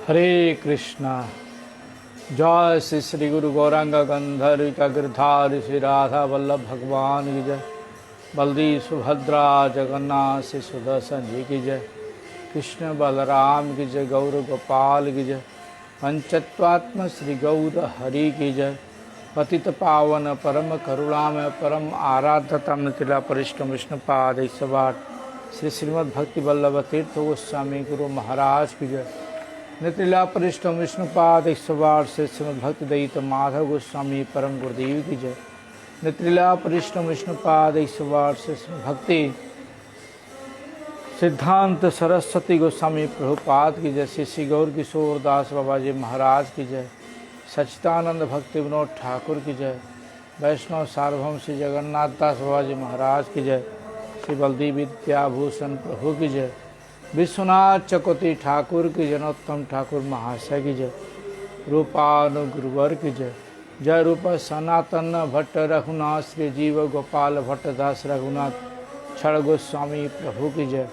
हरे कृष्णा। जय श्री श्री गुरु गौरांग गंधर्व गिरधारी श्री राधा वल्लभ भगवान की जय। बलदेव सुभद्रा जगन्नाथ श्री सुदर्शन जी की जय। कृष्ण बलराम की जय। गौर गोपाल की जय। पंचत्वात्म श्री गौर हरि की जय। पतित पावन परम करुणामय परम आराध्य तम तिला परिष्टम विष्णुपाद ईश्वर श्री श्रीमद् भक्ति वल्लभ तीर्थ गोस्वामी गुरु महाराज की जय। नितिला परिष्टम विष्णुपाद ईश्वर श्री श्रीमद् भक्ति दयित माधव गोस्वामी परम गुरुदेव की जय। नितिला परिष्टम विष्णुपाद ईश्वर श्री श्रीमद् भक्ति सिद्धांत सरस्वती गोस्वामी प्रभुपाद की जय। श्री श्री गौर किशोर दास बाबा जी महाराज की जय। सच्चिदानंद भक्ति विनोद ठाकुर की जय। वैष्णव सार्वभौम श्री जगन्नाथ दास बाबा जी महाराज की जय। श्री बलदेव विद्याभूषण प्रभु की जय। विश्वनाथ चकोती ठाकुर की जनोत्तम ठाकुर महाशय की जय। रूपानुगुरुवर की जय। जय रूप सनातन भट्ट रघुनाथ श्री जीव गोपाल भट्ट दास रघुनाथ छड़ गोस्वामी प्रभु की जय।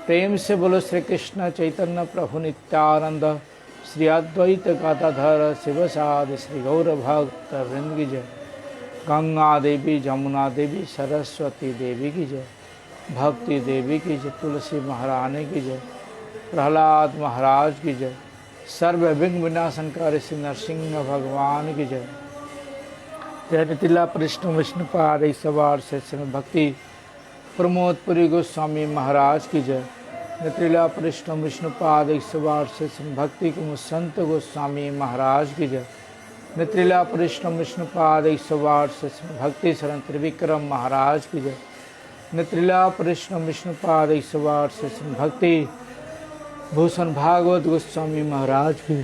प्रेम से बोलो श्री कृष्ण चैतन्य प्रभु नित्यानंद श्री अद्वैत गदाधर शिवसादि श्री गौर भक्त वृंद की जय। गंगा देवी जमुना देवी सरस्वती देवी की जय। भक्ति देवी की जय। तुलसी महारानी की जय। प्रहलाद महाराज की जय। सर्व विघ्न विनाशनकारी श्री नरसिंह भगवान की जय। जय नितिला परिष्णु विष्णुपाद ईश्वर से श्रीमद् भक्ति प्रमोदपुरी गोस्वामी महाराज की जय। नितिला परिष्णु विष्णुपाद ईश्वर से श्रीमद् भक्ति कुमुद संत गोस्वामी महाराज की जय। नितिला परिष्णु विष्णुपाद ईश्वर से श्रीमद् भक्ति शरण त्रिविक्रम महाराज की जय। नित्रिला परिष्ण विष्णुपाद ईश्वर से भक्ति भूषण भागवत गोस्वामी महाराज की।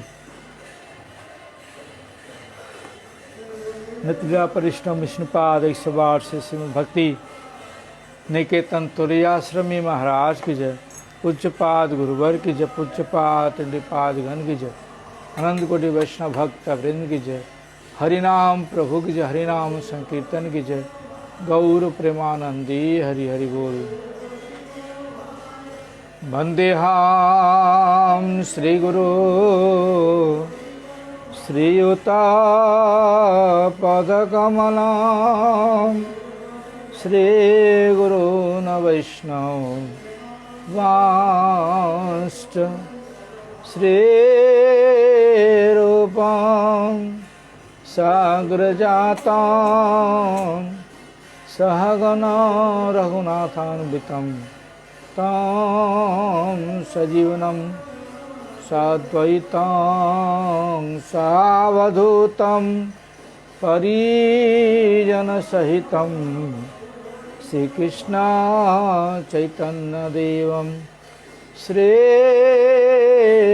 नित्रिला परिष्ण विष्णुपाद ईश्वर से भक्ति निकेतन तुरैयाश्रमी महाराज की जय। पूज्यपाद गुरुवर की जय। पूज्यपाद निपाद गण की जय। अनंत कोटि वैष्णव भक्त वृंद की जय। हरिनाम प्रभु की जय। हरिनाम संकीर्तन की जय। गौर प्रेमानंदी हरि हरि बोल। वंदेहाम श्री गुरु श्रीयुता पदकमला श्री गुरु न वैष्णव वांश्च श्री रूपं साग्रजाता सहगण रघुनाथान्वितं तं सजीवनं साद्वैतं सावधूतं परिजनसहितं श्रीकृष्ण चैतन्यदेवं श्री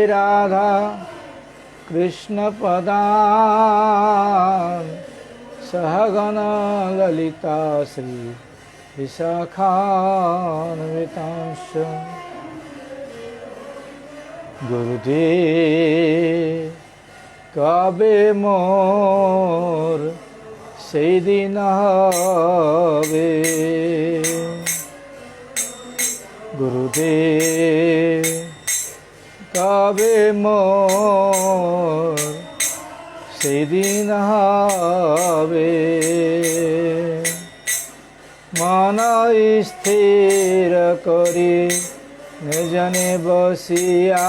राधा कृष्णपदान् सहगण ललिता श्री विशाखान्वितांश्च। गुरुदेव कबे मोर সেই দিন হবে। গুরুদেব কবে মোর সেই দিন হবে। মন স্থির করি নিজনে বসিয়া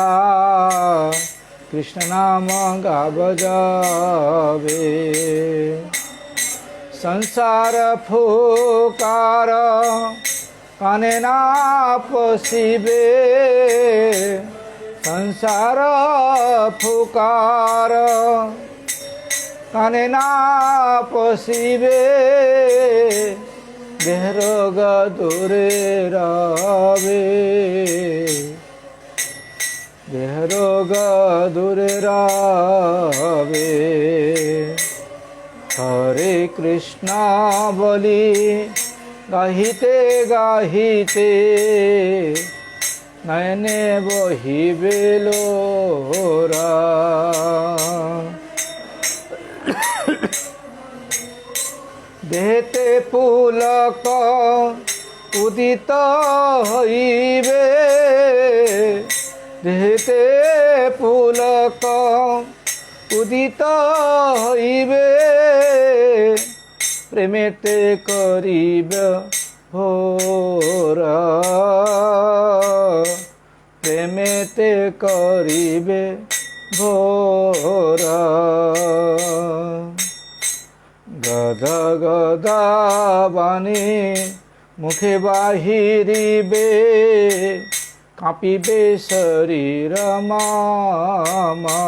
কৃষ্ণ নাম গাব যাবে। সংসার ফুকার কানে না পশিবে। সংসার ফুকার কানে না পশিবে। দেহ রোগ দূরে রবে। দেহ রোগ দূরে রবে। হরে কৃষ্ণ বলি গাহিতে গাহিতে নয়নে বহিবে লোরা। দেহতে পুলক উদিত হইবে। দেহেতে পুলক উদিত হইবে প্রেমেতে করিবে ভোর প্রেমেতে করিবে ভোর গদ গদা বাণী মুখে বাহিরিবে কাঁপিবে শরীর মামা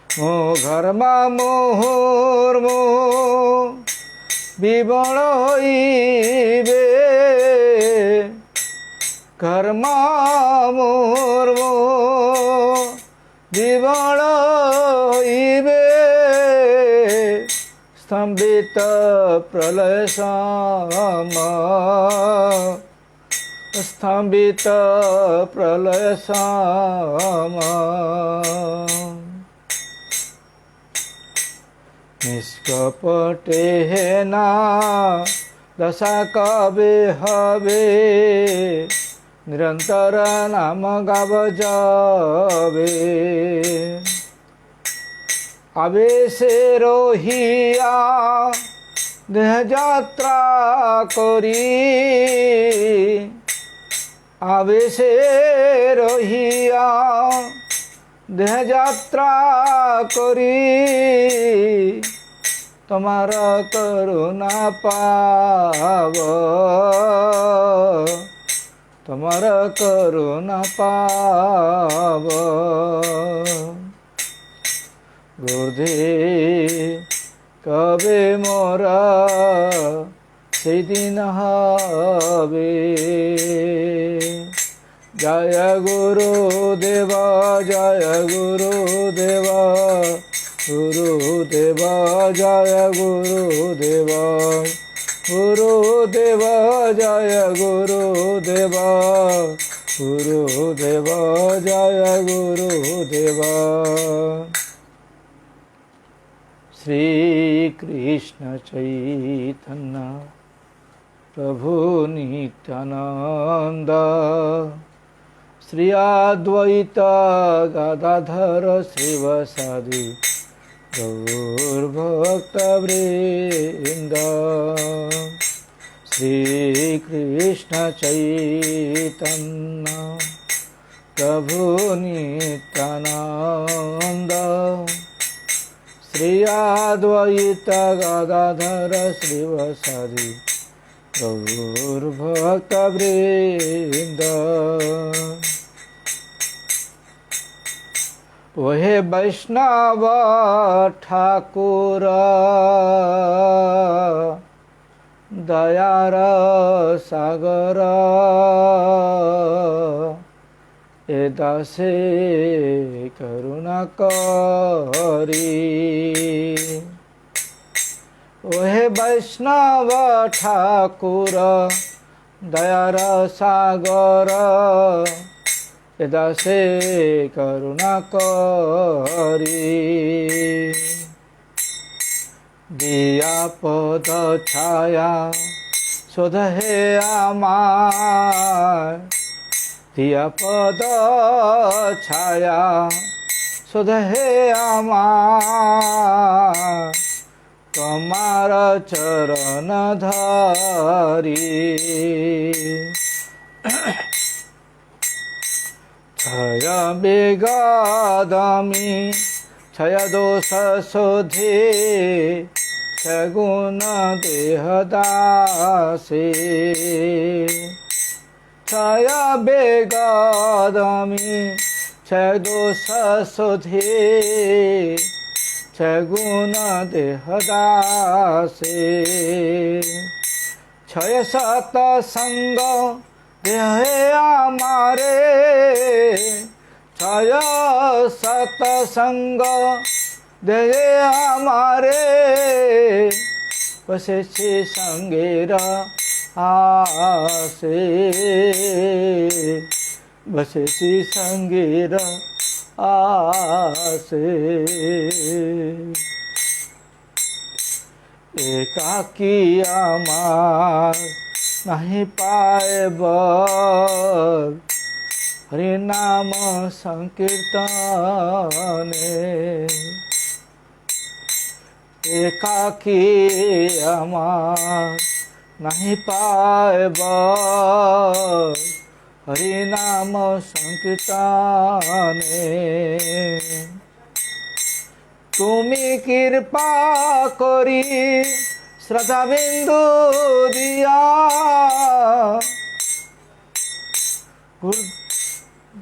মো ঘর্মা মুহুর্মু বিবল হইবে ঘর্মা মুহুর্মু বিবল হইবে স্তম্ভিত প্রলয় সম স্তম্ভিত প্রলয় সম নিষ্কপটে না দশা কবে হবে নিরন্তর নাম গাব যাবে আবেশে রহিয়া দেহ যাত্রা করি আবেশে রহিয়া দেহ যাত্রা করি তোমার করুণা পাব তোমার করুণা পাব গুরুদে কবে মোরা সেদিন হবে জয় গুরুদেব জয় গুরুদেব গুরুদেব জয় গুরুদেব গুরুদেব জয় গুরুদেব গুরুদেব জয় গুরুদেব শ্রী কৃষ্ণ চৈতন্য প্রভু নিত্যানন্দ শ্রী অদ্বৈত গদাধর শিবসাদি গৌরভক্তবৃন্দ শ্রী কৃষ্ণ চৈতন্য প্রভু নিত্যানন্দ শ্রী অদ্বৈত গদাধর শিবসাদি গৌরভক্তবৃন্দ ওহে বৈষ্ণব ঠাকুর দয়ার সাগর এ দাসে করুণা করি ওহে বৈষ্ণব ঠাকুর দয়ার সাগর এ দাসে করুণা করি দিয়া পদ ছায়া শোধ হে আমার দিয়া পদ ছায়া শোধ হে আমার তোমার চরণ ধরি क्षय बेगादामी क्षय दोष शोधे सगुण देहदासे क्षय बेगादामी क्षय दोष शोधे सगुण देहदासे क्षय सतसंग देहे आमारे क्षय सतसंग देहे आमारे बसेছি संगेर आसे बसेছি संगेर आसे एकाकी आमार नहीं पाए बल हरि नाम संकीर्तने एकाकी আমার नहीं पाएब हरि नाम संकीर्तने তুমি কৃপা করি শ্রদ্ধা বিন্দু দিয়া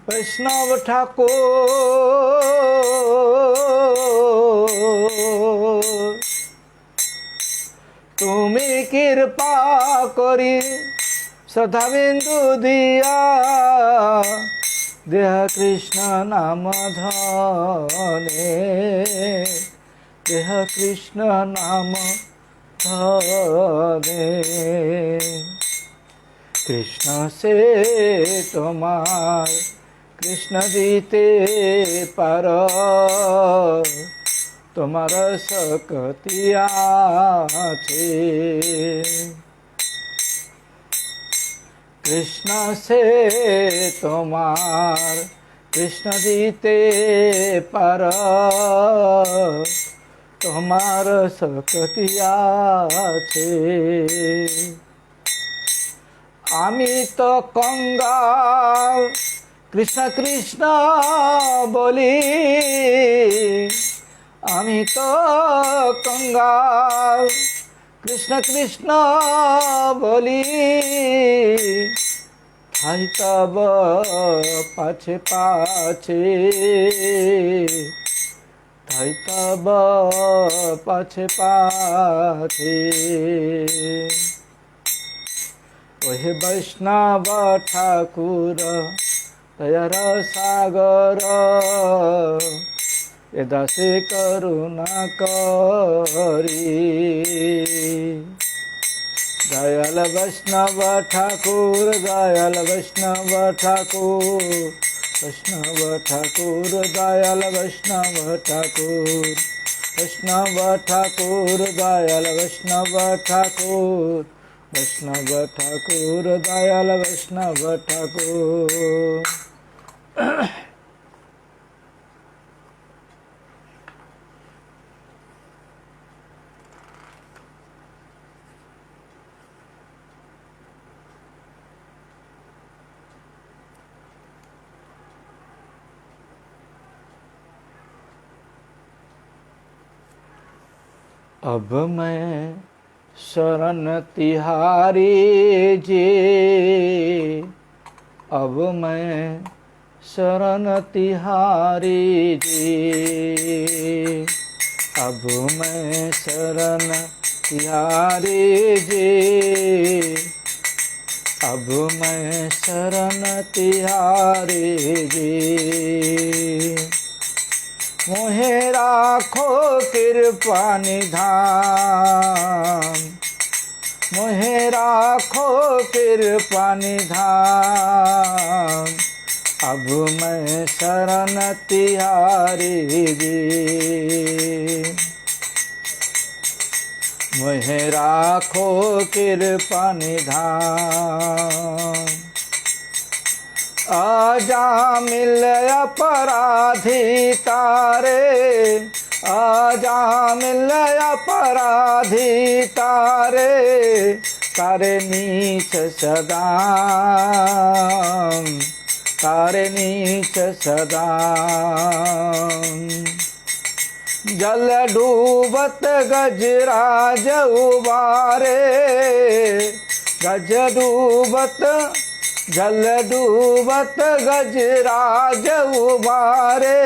বৈষ্ণব ঠাকুর তুমি কৃপা করি শ্রদ্ধা বিন্দু দিয়া দেহ কৃষ্ণ নাম ধনে দেহ কৃষ্ণ নাম ধনে কৃষ্ণ সে তোমার কৃষ্ণ দিতে পার তোমার শক্তি আছে কৃষ্ণ সে তোমার কৃষ্ণ দিতে পার তোমার শক্তি আছে আমি তো কঙ্গাল কৃষ্ণ কৃষ্ণ বলি আমি তো কঙ্গাল কৃষ্ণ কৃষ্ণ বলি ঠাই তব পাছে পাছে ঠাই তব পাছে পাছে ওহে বৈষ্ণব ঠাকুর দয়ার সাগর এ দাসে করুণা করি দয়াল বৈষ্ণব ঠাকুর দয়াল বৈষ্ণব ঠাকুর বৈষ্ণব ঠাকুর দয়াল বৈষ্ণব ঠাকুর বৈষ্ণব ঠাকুর দয়াল বৈষ্ণব ঠাকুর বৈষ্ণব ঠাকুর দয়াল বৈষ্ণব ঠাকুর अब मैं शरण तिहारी जी अब मैं शरण तिहारी जी अब मैं शरण तिहारी जी अब मैं शरण तिहारी जी मोहे राखो कृपा निधान मोहे राखो कृपा निधान अब मैं शरण तिहारी जी मोहे राखो कृपा निधान आजा मिल अपराधी तारे आजा मिल अपराधी तारे तारे नीच सदा तारे नीच सदा जल डूबत गजराज उबारे गज डूबत जल डूबत गजराज उबारे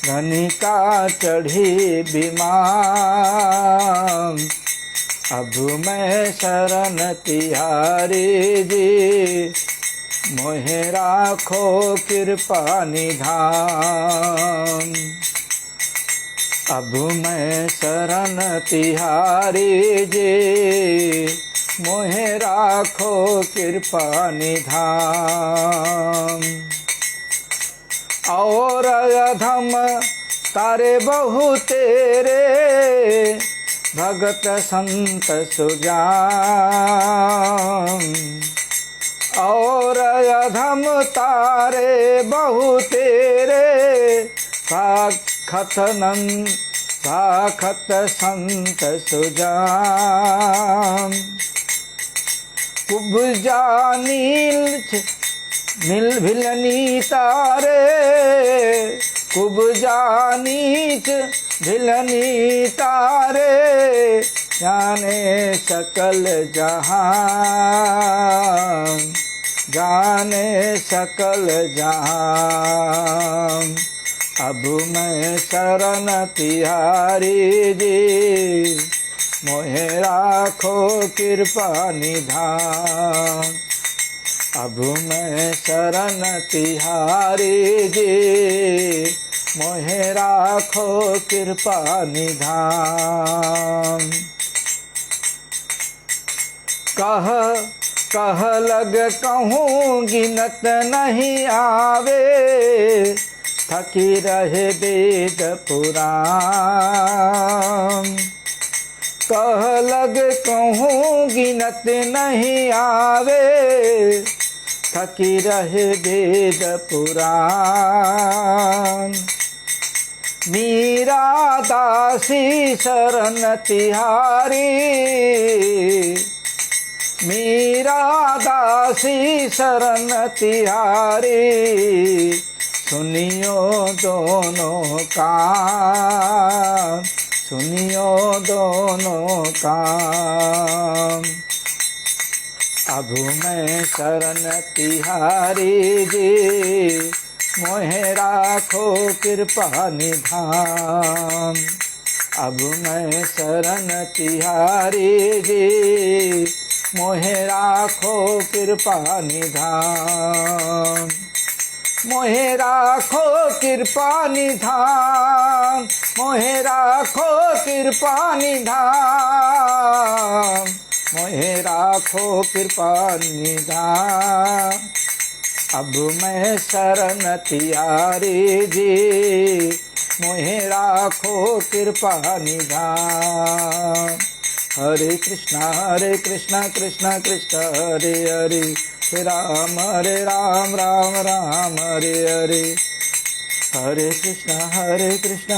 धनिका चढ़ी विमान अब मैं शरण तिहारी जी मोहे राखो कृपा निधान अब मैं शरण तिहारी जी मोहे राखो कृपा निधान और अधम तारे बहु तेरे भगत संत सुजान और अधम तारे बहु तेरे, साखत संत सुजान। कुब्जा नील भिलनी तारे, कुब्जा नीच भिलनी तारे, जाने सकल जहान, जाने सकल जहान। अब मैं शरण तिहारी जी, मोहे राखो कृपा निधान। अब मैं शरण तिहारी जी, मोहे राखो कृपा निधान। कह लग कहूँ गिनत नहीं आवे, थकी रहे वेद पुराण। कह लग कहूँ गिनत नहीं आवे, थकी रहे वेद पुराण। मीरा दासी शरण तिहारी, मीरा दासी शरण तिहारी, सुनियो दोनों कान, सुनियो दोनों कान। अब मैं शरण तिहारी जी, मोहे राखो कृपा निधान। अब मैं शरण तिहारी जी, मोहे राखो कृपा निधान। मोहे राखो कृपा निधान, मोहे राखो कृपा निधान, मोहे राखो कृपा निधान। अब मैं शरण तिहारी जी, मोहे राखो कृपा निधान। हरे कृष्णा कृष्ण कृष्ण हरे हरे, हरे राम राम राम हरे हरे। हरे कृष्णा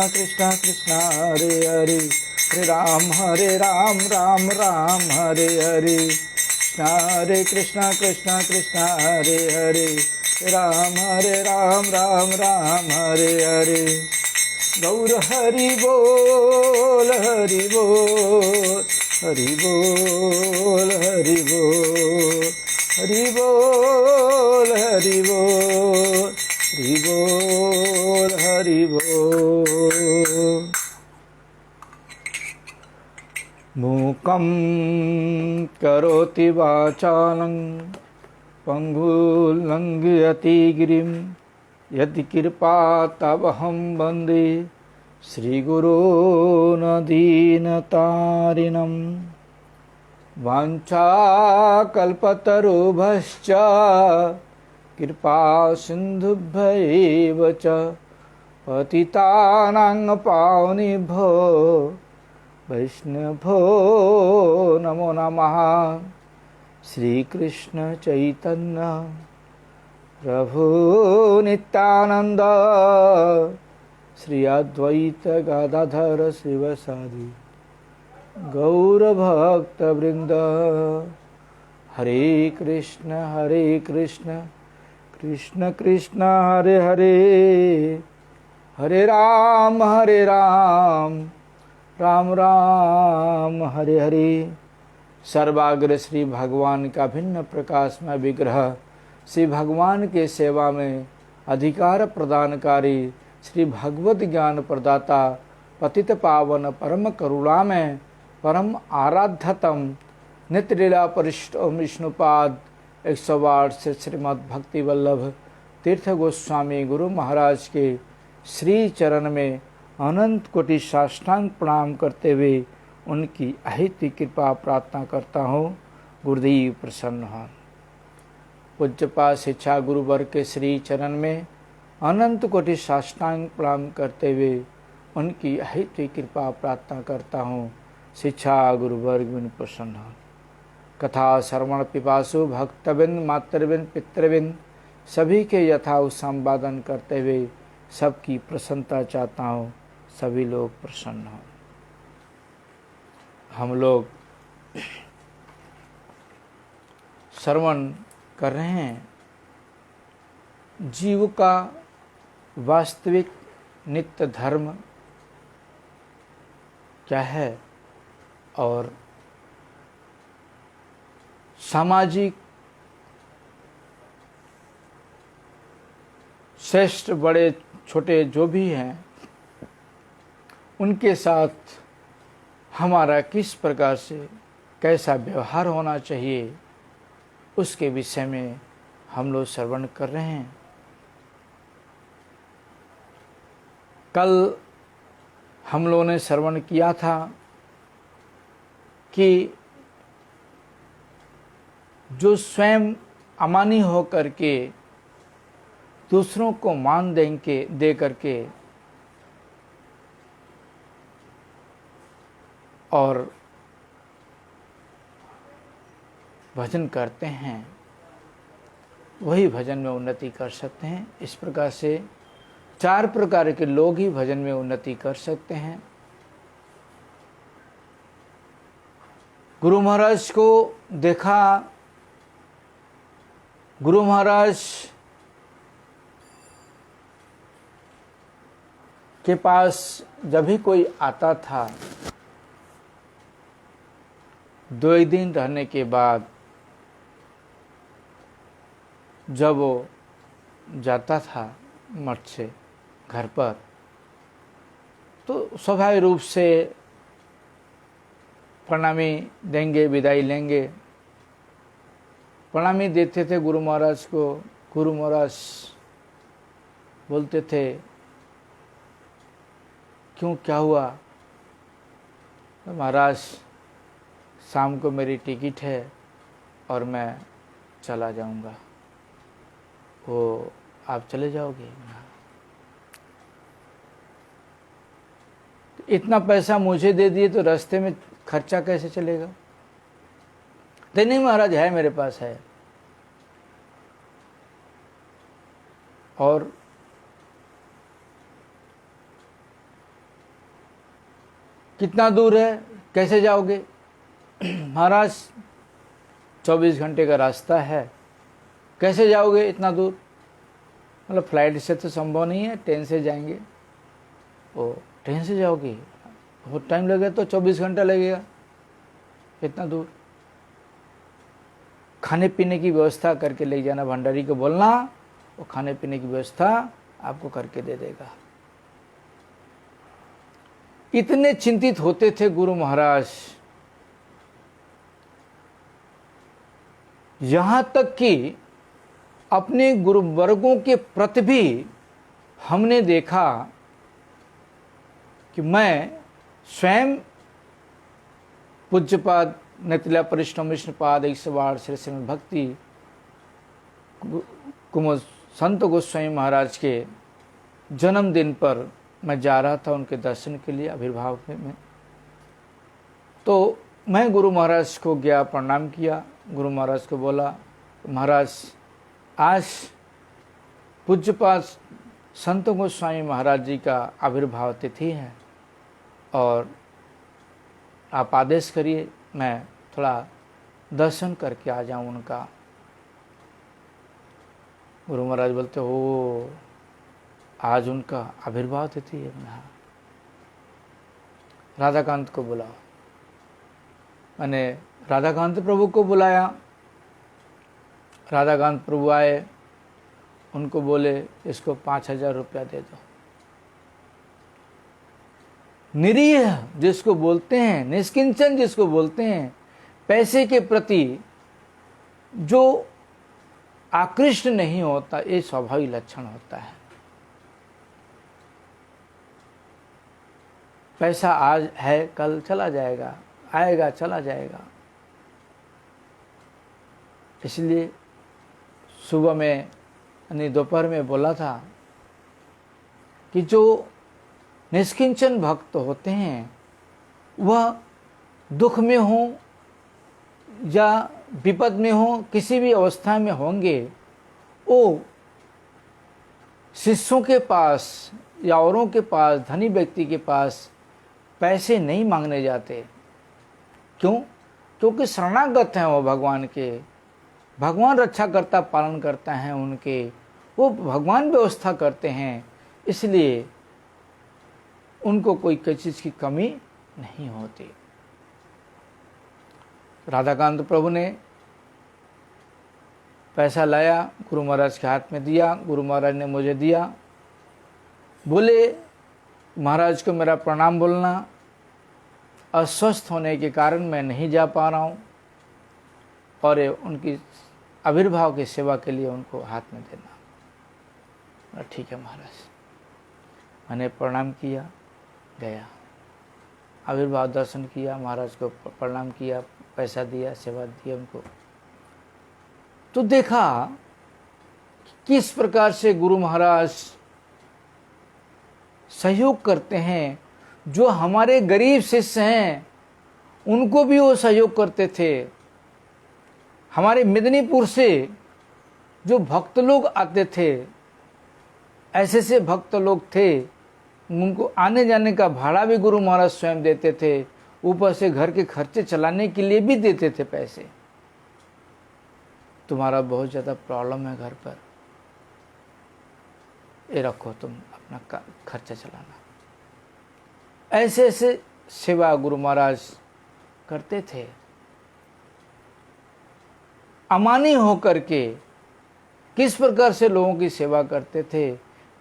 कृष्ण कृष्ण हरे हरे, हरे राम राम राम हरे हरे। हरे कृष्णा कृष्ण कृष्ण हरे हरे, हरे राम राम राम हरे हरे। गौर हरि बोल हरि बोल, हरि बोल हरि बोल, हरि बोल हरि बोल, हरि बोल हरि बोल। मूकं करोति वाचालं, पंगुं लंघयति गिरिं, यदि कृपा तवहं वन्दे श्रीगुरून् दीनतारिणम्। वाञ्छाकल्पतरुभ्यश्च कृपा सिन्धुभ्यैव च, पतितानां पावनेभ्यो वैष्णवो नमो नमः। श्रीकृष्ण चैतन्य प्रभु नित्यानंद, श्री अद्वैत गदाधर शिवसादि गौरभक्त वृंद। हरे कृष्ण कृष्ण कृष्ण हरे हरे, हरे राम राम राम हरे हरे। सर्वाग्र श्री भगवान का भिन्न प्रकाशमय विग्रह, श्री भगवान के सेवा में अधिकार प्रदानकारी, श्री भगवत ज्ञान प्रदाता, पतित पावन परम करुणामय परम आराध्यतम नित्य लीला परिष्ट विष्णुपाद 108 से श्रीमद् भक्ति वल्लभ तीर्थ गोस्वामी गुरु महाराज के श्री चरण में अनंत कोटि साष्टांग प्रणाम करते हुए उनकी अहित कृपा प्रार्थना करता हूँ। गुरुदेव प्रसन्न हों। पूज्यपाद शिक्षा गुरुवर के श्री चरण में अनंत कोटि साष्टांग प्रणाम करते हुए उनकी अहित कृपा प्रार्थना करता हूँ। शिक्षा गुरुवर्ग में प्रसन्न हों। कथा श्रवण पिपासु भक्तबिंद मातृबिंद पितृबिंद सभी के यथा संवादन करते हुए सबकी प्रसन्नता चाहता हूँ, सभी लोग प्रसन्न हों। हम लोग श्रवण कर रहे हैं जीव का वास्तविक नित्य धर्म क्या है और सामाजिक श्रेष्ठ बड़े छोटे जो भी हैं उनके साथ हमारा किस प्रकार से कैसा व्यवहार होना चाहिए उसके विषय में हम लोग श्रवण कर रहे हैं। कल हम लोगों ने श्रवण किया था कि जो स्वयं अमानी होकर के दूसरों को मान दे करके और भजन करते हैं वही भजन में उन्नति कर सकते हैं। इस प्रकार से 4 प्रकार के लोग ही भजन में उन्नति कर सकते हैं। गुरु महाराज को देखा, गुरु महाराज के पास जब भी कोई आता था 2 दिन रहने के बाद जब वो जाता था मठ से घर पर तो स्वाभाविक रूप से प्रणामी देंगे, विदाई लेंगे। प्रणामी देते थे गुरु महाराज को। गुरु महाराज बोलते थे क्यों, क्या हुआ? तो महाराज शाम को मेरी टिकट है और मैं चला जाऊंगा। वो आप चले जाओगे? इतना पैसा मुझे दे दिए तो रास्ते में खर्चा कैसे चलेगा? नहीं महाराज, है मेरे पास है। और कितना दूर है, कैसे जाओगे? महाराज 24 घंटे का रास्ता है, कैसे जाओगे इतना दूर? मतलब फ्लाइट से तो संभव नहीं है, ट्रेन से जाएंगे। ओ ट्रेन से जाओगे, बहुत टाइम लगेगा, तो 24 घंटा लगेगा इतना दूर। खाने पीने की व्यवस्था करके ले जाना, भंडारी को बोलना, वो खाने पीने की व्यवस्था आपको करके दे देगा। इतने चिंतित होते थे गुरु महाराज, यहां तक कि अपने गुरु वर्गों के प्रति भी हमने देखा कि मैं स्वयं पूज्यपाद नेतिला परिश्रम विष्णुपाद 108 श्री श्रीमद् भक्ति कुमुद संत गोस्वामी महाराज के जन्मदिन पर मैं जा रहा था उनके दर्शन के लिए आविर्भाव में। तो मैं गुरु महाराज को गया, प्रणाम किया। गुरु महाराज को बोला, महाराज आज पूज्यपाद संत गोस्वामी महाराज जी का आविर्भाव तिथि है और आप आदेश करिए मैं थोड़ा दर्शन करके आ जाऊं उनका। गुरु महाराज बोलते हो आज उनका आविर्भाव तिथि है। राधाकांत को बुलाओ। मैंने राधाकांत प्रभु को बुलाया। राधाकांत प्रभु आए, उनको बोले इसको 5000 रुपया दे दो। निरीह जिसको बोलते हैं, निष्किंचन जिसको बोलते हैं, पैसे के प्रति जो आकृष्ट नहीं होता, ये स्वाभाविक लक्षण होता है। पैसा आज है, कल चला जाएगा, आएगा चला जाएगा। इसलिए सुबह में यानी दोपहर में बोला था कि जो निष्किंचन भक्त होते हैं वह दुख में हो या विपद में हो, किसी भी अवस्था में होंगे, वो शिष्यों के पास या औरों के पास, धनी व्यक्ति के पास पैसे नहीं मांगने जाते। क्यों? क्योंकि शरणागत हैं वो भगवान के, भगवान रक्षा करता, पालन करता है उनके, वो भगवान व्यवस्था करते हैं, इसलिए उनको कोई चीज़ की कमी नहीं होती। राधाकांत प्रभु ने पैसा लाया, गुरु महाराज के हाथ में दिया, गुरु महाराज ने मुझे दिया, बोले महाराज को मेरा प्रणाम बोलना, अस्वस्थ होने के कारण मैं नहीं जा पा रहा हूँ, और उनकी आविर्भाव की सेवा के लिए उनको हाथ में देना। ठीक है महाराज। मैंने प्रणाम किया, गया, आविर्भाव दर्शन किया, महाराज को प्रणाम किया, पैसा दिया, सेवा दी उनको। तो देखा किस प्रकार से गुरु महाराज सहयोग करते हैं। जो हमारे गरीब शिष्य हैं उनको भी वो सहयोग करते थे। हमारे मेदिनीपुर से जो भक्त लोग आते थे, ऐसे से भक्त लोग थे, उनको आने जाने का भाड़ा भी गुरु महाराज स्वयं देते थे, ऊपर से घर के खर्चे चलाने के लिए भी देते थे पैसे। तुम्हारा बहुत ज़्यादा प्रॉब्लम है घर पर, ये रखो तुम अपना खर्चा चलाना। ऐसे ऐसे सेवा गुरु महाराज करते थे। अमानी होकर के किस प्रकार से लोगों की सेवा करते थे,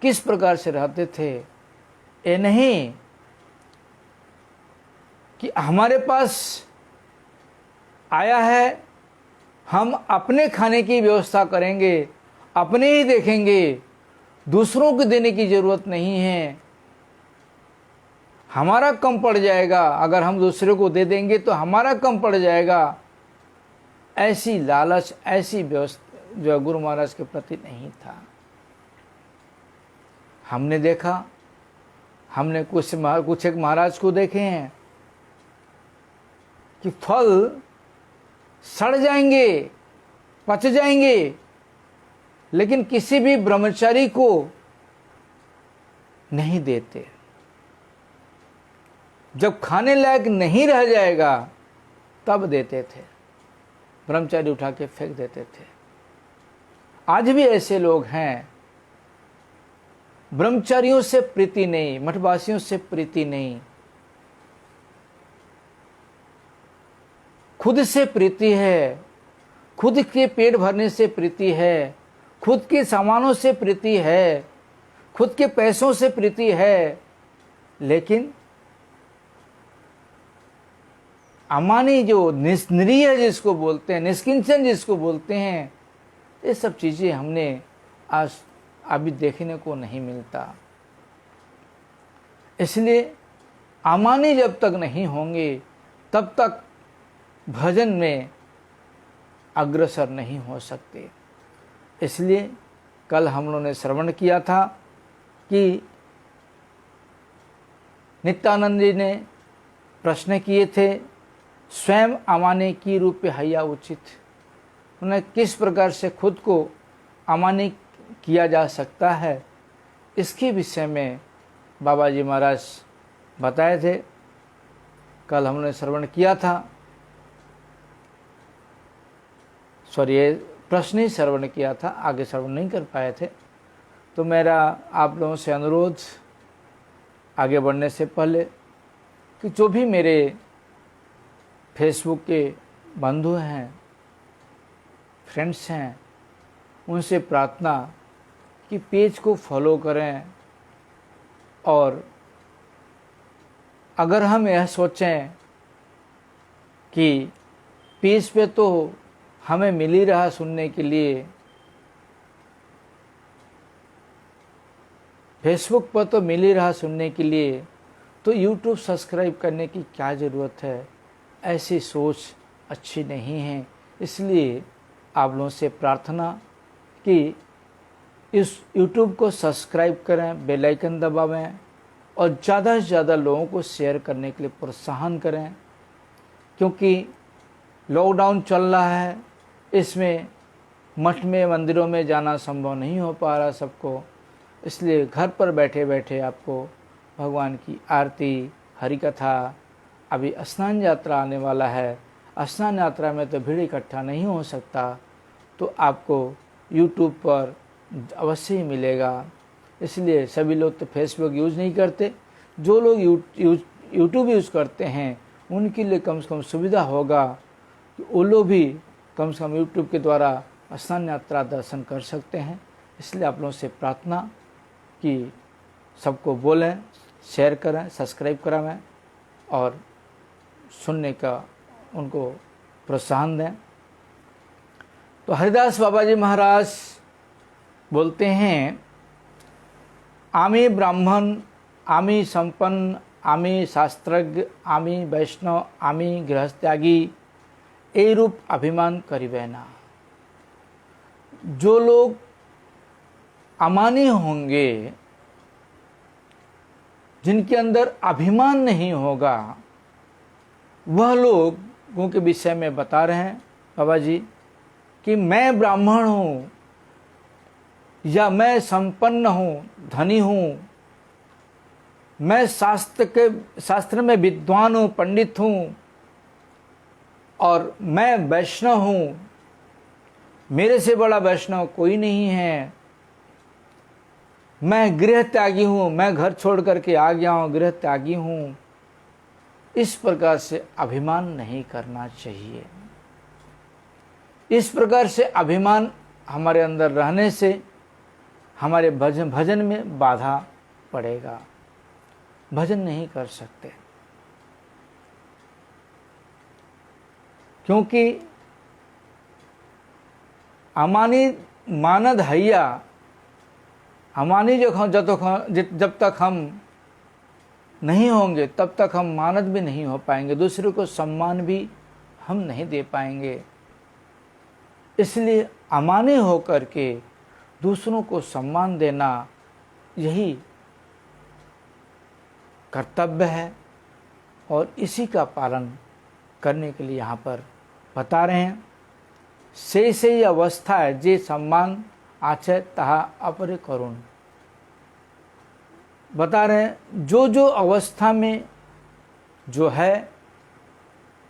किस प्रकार से रहते थे। ये नहीं कि हमारे पास आया है, हम अपने खाने की व्यवस्था करेंगे, अपने ही देखेंगे, दूसरों को देने की जरूरत नहीं है, हमारा कम पड़ जाएगा, अगर हम दूसरे को दे देंगे तो हमारा कम पड़ जाएगा। ऐसी लालच, ऐसी व्यवस्था जो गुरु महाराज के प्रति नहीं था। हमने देखा, हमने कुछ एक महाराज को देखे हैं कि फल सड़ जाएंगे, पच जाएंगे, लेकिन किसी भी ब्रह्मचारी को नहीं देते। जब खाने लायक नहीं रह जाएगा तब देते थे, ब्रह्मचारी उठा के फेंक देते थे। आज भी ऐसे लोग हैं, ब्रह्मचारियों से प्रीति नहीं, मठवासियों से प्रीति नहीं, खुद से प्रीति है, खुद के पेट भरने से प्रीति है, खुद के सामानों से प्रीति है, खुद के पैसों से प्रीति है, लेकिन अमानी जो निष्क्रिय जिसको बोलते हैं, निष्किंचन जिसको बोलते हैं, ये सब चीज़ें हमने आज अभी देखने को नहीं मिलता। इसलिए अमानी जब तक नहीं होंगे तब तक भजन में अग्रसर नहीं हो सकते। इसलिए कल हम लोगों ने श्रवण किया था कि नित्यानंद जी ने प्रश्न किए थे, स्वयं अमानी की रूप हैया उचित। उन्हें किस प्रकार से खुद को अमानी किया जा सकता है, इसके विषय में बाबा जी महाराज बताए थे। कल हमने श्रवण किया था, ये प्रश्न ही श्रवण किया था, आगे श्रवण नहीं कर पाए थे। तो मेरा आप लोगों से अनुरोध, आगे बढ़ने से पहले, कि जो भी मेरे फेसबुक के बंधु हैं, फ्रेंड्स हैं, उनसे प्रार्थना कि पेज को फॉलो करें। और अगर हम यह सोचें कि पेज पे तो हमें मिल ही रहा सुनने के लिए, फेसबुक पर तो मिल ही रहा सुनने के लिए, तो यूट्यूब सब्सक्राइब करने की क्या ज़रूरत है। ऐसी सोच अच्छी नहीं है। इसलिए आप लोगों से प्रार्थना कि इस यूट्यूब को सब्सक्राइब करें, बेल आइकन दबावें और ज़्यादा से ज़्यादा लोगों को शेयर करने के लिए प्रोत्साहन करें, क्योंकि लॉकडाउन चल रहा है, इसमें मठ में मंदिरों में जाना संभव नहीं हो पा रहा सबको, इसलिए घर पर बैठे बैठे आपको भगवान की आरती, हरि कथा, अभी स्नान यात्रा आने वाला है, स्नान यात्रा में तो भीड़ इकट्ठा नहीं हो सकता, तो आपको यूट्यूब पर अवश्य ही मिलेगा। इसलिए सभी लोग तो फेसबुक यूज़ नहीं करते, जो लोग यूट्यूब यूज़ करते हैं उनके लिए कम से कम सुविधा होगा कि वो लोग भी कम से कम यूट्यूब के द्वारा स्नान यात्रा दर्शन कर सकते हैं। इसलिए आप लोगों से प्रार्थना कि सबको बोलें, शेयर करें, सब्सक्राइब कराएं और सुनने का उनको प्रोत्साहन दें। तो हरिदास बाबा जी महाराज बोलते हैं, आमी ब्राह्मण, आमी संपन्न, आमी शास्त्रज्ञ, आमी वैष्णव, आमी गृहस्थ्यागी, ए रूप अभिमान करिबे ना। जो लोग अमानी होंगे, जिनके अंदर अभिमान नहीं होगा, वह लोगों के विषय में बता रहे हैं बाबा जी कि मैं ब्राह्मण हूँ या मैं संपन्न हूँ, धनी हूँ, मैं शास्त्र में विद्वान हूँ, पंडित हूँ, और मैं वैष्णव हूँ, मेरे से बड़ा वैष्णव कोई नहीं है, मैं गृह त्यागी हूँ, मैं घर छोड़ करके आ गया हूँ, गृह त्यागी हूँ। इस प्रकार से अभिमान नहीं करना चाहिए। इस प्रकार से अभिमान हमारे अंदर रहने से हमारे भजन में बाधा पड़ेगा, भजन नहीं कर सकते। क्योंकि अमानी मानद हैया, अमानी जब तक हम नहीं होंगे तब तक हम मानद भी नहीं हो पाएंगे, दूसरे को सम्मान भी हम नहीं दे पाएंगे। इसलिए अमानी होकर के दूसरों को सम्मान देना यही कर्तव्य है, और इसी का पालन करने के लिए यहाँ पर बता रहे हैं। से अवस्था है जे सम्मान आचे तहा अपरे करुण। बता रहे हैं जो जो अवस्था में जो है,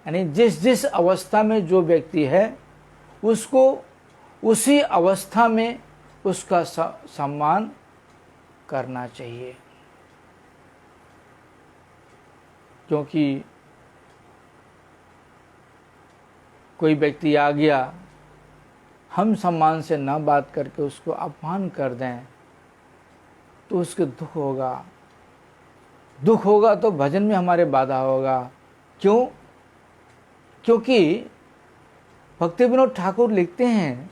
यानी जिस जिस अवस्था में जो व्यक्ति है उसको उसी अवस्था में उसका सम्मान करना चाहिए। क्योंकि कोई व्यक्ति आ गया, हम सम्मान से न बात करके उसको अपमान कर दें तो उसके दुख होगा तो भजन में हमारे बाधा होगा। क्यों? क्योंकि भक्ति विनोद ठाकुर लिखते हैं,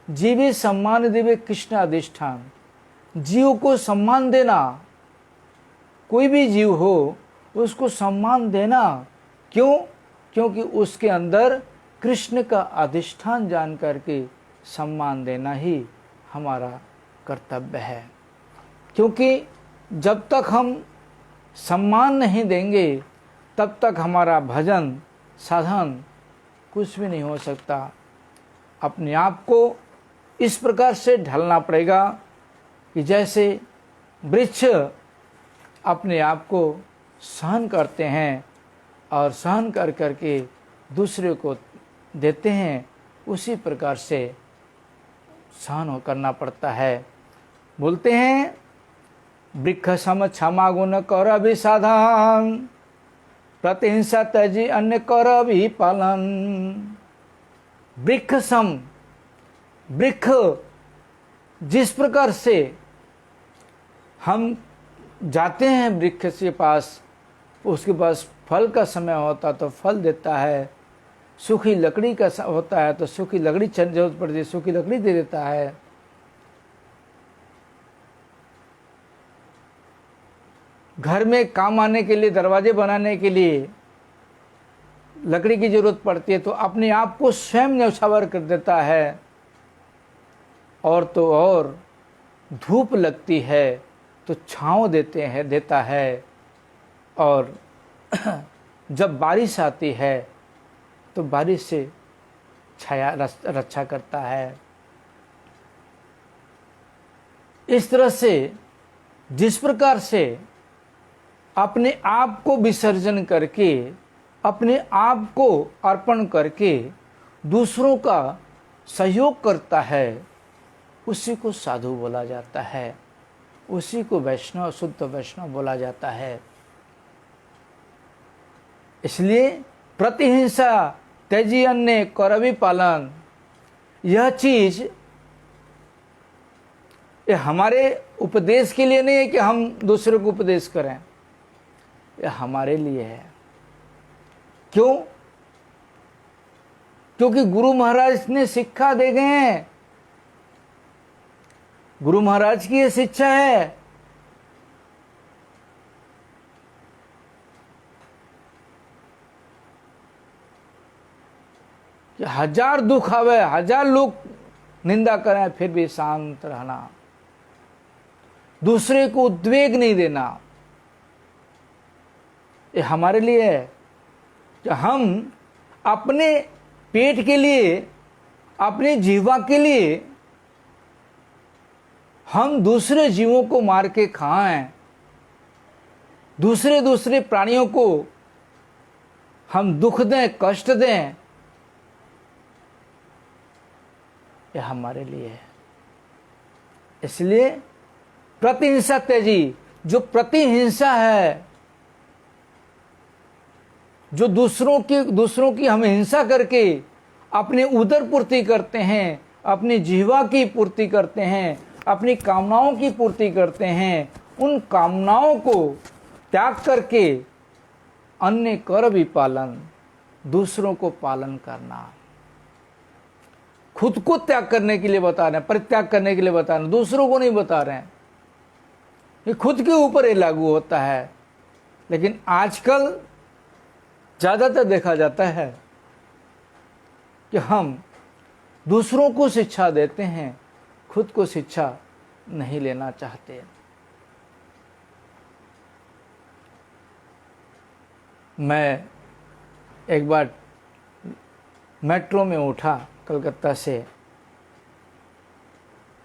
जीवे सम्मान देवे कृष्ण अधिष्ठान। जीव को सम्मान देना, कोई भी जीव हो उसको सम्मान देना। क्यों? क्योंकि उसके अंदर कृष्ण का अधिष्ठान जान करके सम्मान देना ही हमारा कर्तव्य है। क्योंकि जब तक हम सम्मान नहीं देंगे तब तक हमारा भजन साधन कुछ भी नहीं हो सकता। अपने आप को इस प्रकार से ढलना पड़ेगा कि जैसे वृक्ष अपने आप को सहन करते हैं और सहन कर करके दूसरे को देते हैं, उसी प्रकार से सहन करना पड़ता है। बोलते हैं, वृक्ष सम क्षमा गुण कर अभिसाधन, प्रतिहिंसा त्यजी अन्य कर भी पालन। वृक्ष सम, वृक्ष जिस प्रकार से हम जाते हैं वृक्ष के पास, उसके पास फल का समय होता तो फल देता है, सूखी लकड़ी का होता है तो सूखी लकड़ी जरूरत पड़ती है, सूखी लकड़ी दे देता है। घर में काम आने के लिए, दरवाजे बनाने के लिए लकड़ी की जरूरत पड़ती है तो अपने आप को स्वयं न्यौछावर कर देता है। और तो और धूप लगती है तो छांव देता है। और जब बारिश आती है तो बारिश से छाया रक्षा करता है। इस तरह से जिस प्रकार से अपने आप को विसर्जन करके, अपने आप को अर्पण करके दूसरों का सहयोग करता है, उसी को साधु बोला जाता है, उसी को वैष्णव, शुद्ध वैष्णव बोला जाता है। इसलिए प्रतिहिंसा त्यजी अन्य करबी पालन, यह चीज ये हमारे उपदेश के लिए नहीं है कि हम दूसरे को उपदेश करें, यह हमारे लिए है। क्यों? क्योंकि गुरु महाराज ने शिक्षा दे गए हैं, गुरु महाराज की यह शिक्षा है। कि हजार दुख आवे, हजार लोग निंदा करें, फिर भी शांत रहना, दूसरे को उद्वेग नहीं देना, ये हमारे लिए है। कि हम अपने पेट के लिए, अपने जीवा के लिए हम दूसरे जीवों को मार के खाएं, दूसरे प्राणियों को हम दुख दें, कष्ट दें, यह हमारे लिए है। इसलिए प्रतिहिंसा त्यजी, जो प्रतिहिंसा है, जो दूसरों की हम हिंसा करके अपने उदर पूर्ति करते हैं, अपनी जिह्वा की पूर्ति करते हैं, अपनी कामनाओं की पूर्ति करते हैं, उन कामनाओं को त्याग करके अन्य कर भी पालन, दूसरों को पालन करना। खुद को त्याग करने के लिए बता रहे हैं, परित्याग करने के लिए बता रहे हैं, दूसरों को नहीं बता रहे हैं। ये खुद के ऊपर ये लागू होता है। लेकिन आजकल ज़्यादातर देखा जाता है कि हम दूसरों को शिक्षा देते हैं, खुद को शिक्षा नहीं लेना चाहते। मैं एक बार मेट्रो में उठा कलकत्ता से,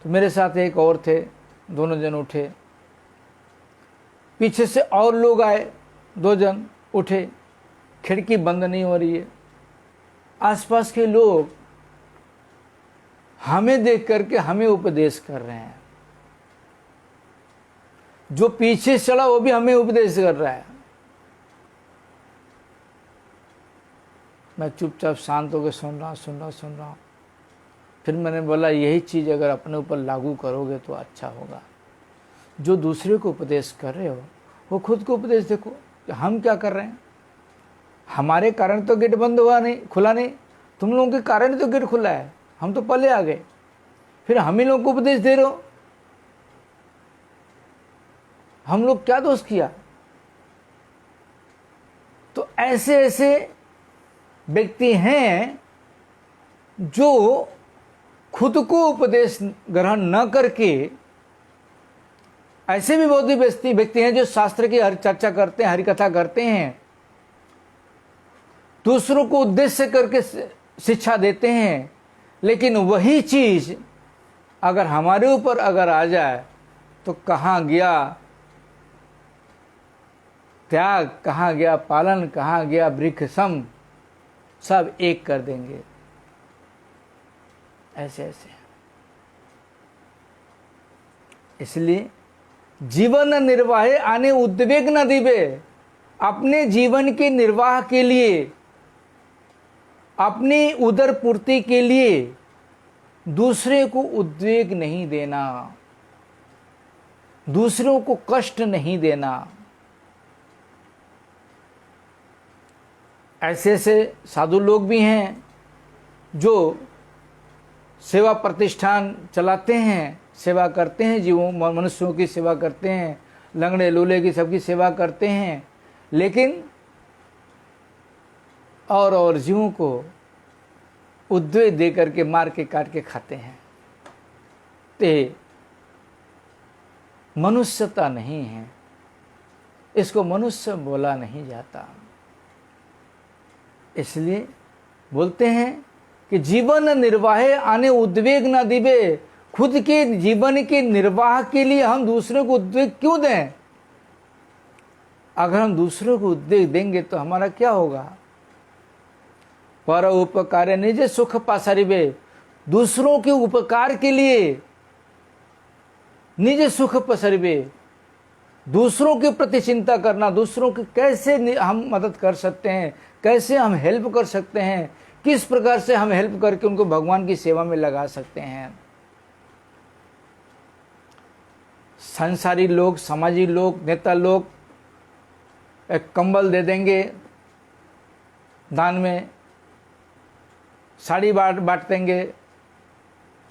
तो मेरे साथ एक और थे, दोनों जन उठे। पीछे से और लोग आए, 2 जन उठे, खिड़की बंद नहीं हो रही है। आसपास के लोग हमें देख करके हमें उपदेश कर रहे हैं, जो पीछे चला वो भी हमें उपदेश कर रहा है। मैं चुपचाप शांत होकर सुन रहा हूँ। फिर मैंने बोला, यही चीज़ अगर अपने ऊपर लागू करोगे तो अच्छा होगा। जो दूसरे को उपदेश कर रहे हो, वो खुद को उपदेश देखो कि हम क्या कर रहे हैं। हमारे कारण तो गेट बंद हुआ नहीं, खुला नहीं, तुम लोगों के कारण तो गेट खुला है, हम तो पहले आ गए, फिर हम ही लोगों को उपदेश दे रहे हो। हम लोग क्या दोष किया? तो ऐसे व्यक्ति हैं जो खुद को उपदेश ग्रहण न करके, ऐसे भी बहुत व्यक्ति हैं जो शास्त्र की चर्चा करते हैं, हरिकथा करते हैं, दूसरों को उद्देश्य करके शिक्षा देते हैं, लेकिन वही चीज अगर हमारे ऊपर अगर आ जाए तो कहाँ गया त्याग, कहाँ गया पालन, कहाँ गया वृक्षसम, सब एक कर देंगे। ऐसे इसलिए जीवन निर्वाहे आने उद्वेग न दिवे, अपने जीवन के निर्वाह के लिए, अपनी उदर पूर्ति के लिए दूसरे को उद्वेग नहीं देना, दूसरों को कष्ट नहीं देना। ऐसे साधु लोग भी हैं जो सेवा प्रतिष्ठान चलाते हैं, सेवा करते हैं, जीवों मनुष्यों की सेवा करते हैं, लंगड़े लूले की सबकी सेवा करते हैं, लेकिन और जीवों को उद्वेग दे करके मार के काट के खाते हैं। ते मनुष्यता नहीं है, इसको मनुष्य बोला नहीं जाता। इसलिए बोलते हैं कि जीवन निर्वाहे आने उद्वेग न दिवे। खुद के जीवन के निर्वाह के लिए हम दूसरों को उद्वेग क्यों दें? अगर हम दूसरों को उद्वेग देंगे तो हमारा क्या होगा? पर उपकार निज सुख पासरिबे। दूसरों के उपकार के लिए निज सुख पसरिबे, दूसरों के प्रति चिंता करना, दूसरों की कैसे हम मदद कर सकते हैं, कैसे हम हेल्प कर सकते हैं, किस प्रकार से हम हेल्प करके उनको भगवान की सेवा में लगा सकते हैं। संसारी लोग, समाजी लोग, नेता लोग एक कंबल दे देंगे दान में, साड़ी बांट देंगे,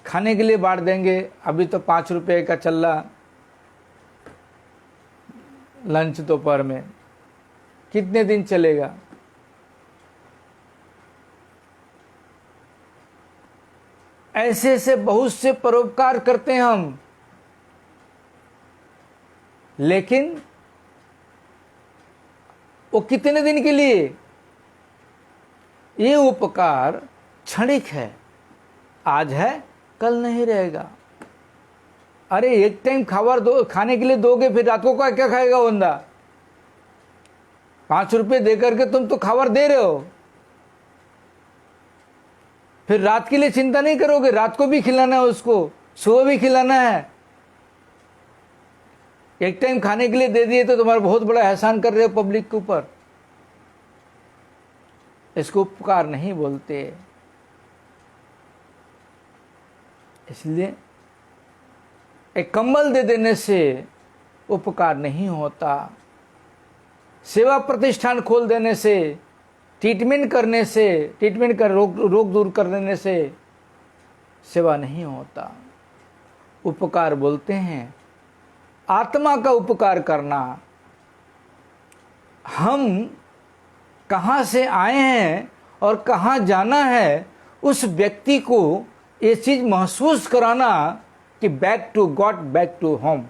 खाने के लिए बांट देंगे। अभी तो 5 रुपए का चल रहा लंच दोपहर में, कितने दिन चलेगा? ऐसे ऐसे बहुत से परोपकार करते हैं हम, लेकिन वो कितने दिन के लिए? ये उपकार क्षणिक है, आज है कल नहीं रहेगा। अरे एक टाइम खाने के लिए दोगे, फिर रात को क्या खाएगा बंदा? 5 रुपए दे करके तुम तो खावर दे रहे हो, फिर रात के लिए चिंता नहीं करोगे? रात को भी खिलाना है उसको, सुबह भी खिलाना है। एक टाइम खाने के लिए दे दिए तो तुम्हारा बहुत बड़ा एहसान कर रहे हो पब्लिक के ऊपर। इसको उपकार नहीं बोलते। इसलिए एक कंबल दे देने से उपकार नहीं होता, सेवा प्रतिष्ठान खोल देने से, ट्रीटमेंट करने से, ट्रीटमेंट कर रोग दूर कर देने से सेवा नहीं होता। उपकार बोलते हैं आत्मा का उपकार करना। हम कहाँ से आए हैं और कहाँ जाना है, उस व्यक्ति को ये चीज़ महसूस कराना कि back to God, back to home.